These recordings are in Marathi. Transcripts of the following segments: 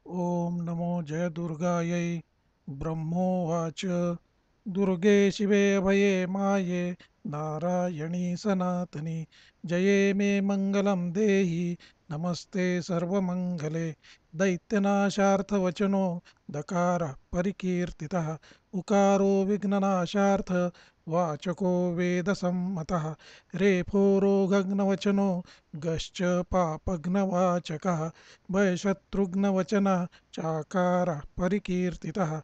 ॐ नमो जयदुर्गायै ब्रह्मोवाच दुर्गे शिवे अभये माये नारायणी सनातनी जये मे मङ्गलं देहि नमस्ते सर्वमङ्गले दैत्यनाशार्थवचनो दकारः परिकीर्तितः उकारो विघ्ननाशार्थ वाचको वेदसम्मतः रेफो रोगघ्नवचनो गश्च पापघ्नवाचकः भयशत्रुघ्नवचनः चाकारः परिकीर्तितः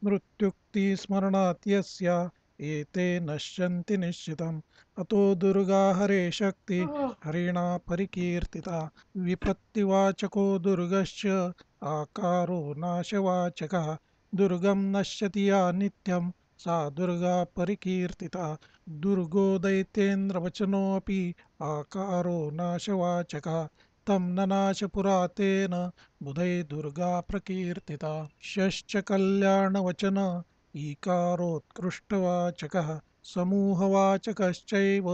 मृत्युक्तिस्मरणात् यस्य एते नश्यन्ति निश्चितम् अतो दुर्गा हरे शक्ति हरिणा परिकीर्तिता विपत्तिवाचको दुर्गश्च आकारो नाशवाचकः दुर्गं नश्यति या नित्यं सा दुर्गा परिकीर्तिता दुर्गो दैत्येन्द्रवचनोऽपि आकारो नाशवाचकः तं ननाश पुरातेन बुधै दुर्गा प्रकीर्तिता शश्च कल्याणवचन ईकारोत्कृष्टवाचकः समूहवाचकश्चैव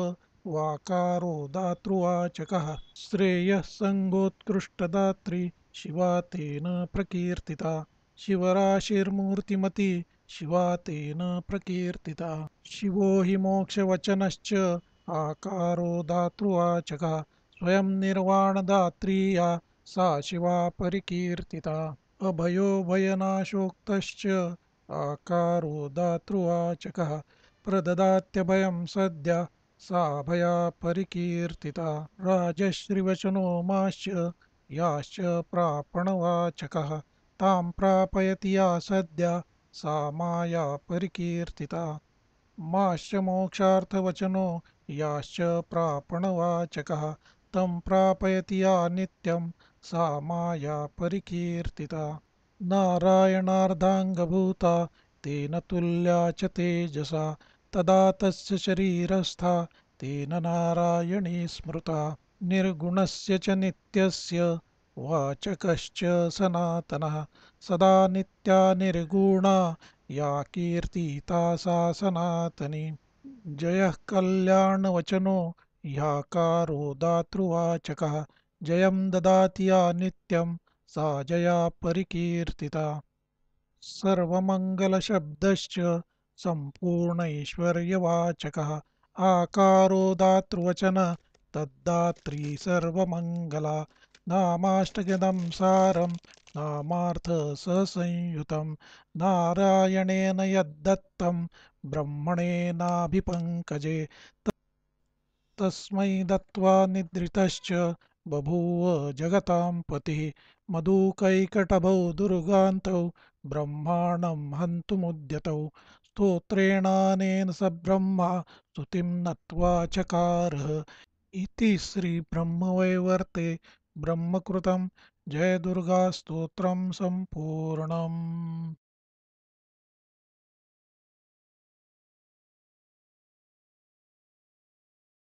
वाकारो दातृवाचकः श्रेयः सङ्गोत्कृष्टदात्री शिवा तेन प्रकीर्तिता शिवराशिर्मूर्तिमती शिवा तेन प्रकीर्तिता शिवो हि मोक्षवचनश्च आकारो दातृवाचकः स्वयं निर्वाणदात्रीया सा शिवा परिकीर्तिता अभयो भयनाशोक्तश्च आकारो दातृवाचकः प्रददात्यभयं सद्य सा भया परिकीर्तिता राजश्रीवचनो माश्च याश्च प्रापणवाचकः तां प्रापयति या सद्य सा माया परिकीर्तिता माश्च मोक्षार्थवचनो याश्च प्रापणवाचकः तं प्रापयति या नित्यं सा माया परिकीर्तिता नारायणार्धाङ्गभूता तेन तुल्या च तेजसा तदा तस्य शरीरस्था तेन नारायणी स्मृता निर्गुणस्य च नित्यस्य वाचकश्च सनातनः सदा नित्या निर्गुणा या कीर्तिता सा सनातनी जयः कल्याणवचनो ह्याकारो दातृवाचकः जयं ददाति या नित्यं सा जया परिकीर्तिता सर्वमङ्गलशब्दश्च सम्पूर्णैश्वर्यवाचकः आकारो दातृवचन तद्दात्री सर्वमङ्गला नामाष्टकदं सारं नामार्थसहसंयुतं नारायणेन यद्दत्तं ब्रह्मणेनाभिपङ्कजे तस्मै दत्त्वा निद्रितश्च बभूव जगतां पतिः मधुकैकटभौ दुर्गान्तौ ब्रह्माणं हन्तुमुद्यतौ स्तोत्रेणानेन स ब्रह्मा स्तुतिं नत्वा चकारः इति श्रीब्रह्मवैवर्ते ब्रह्मकृतं जयदुर्गास्तोत्रं सम्पूर्णम्।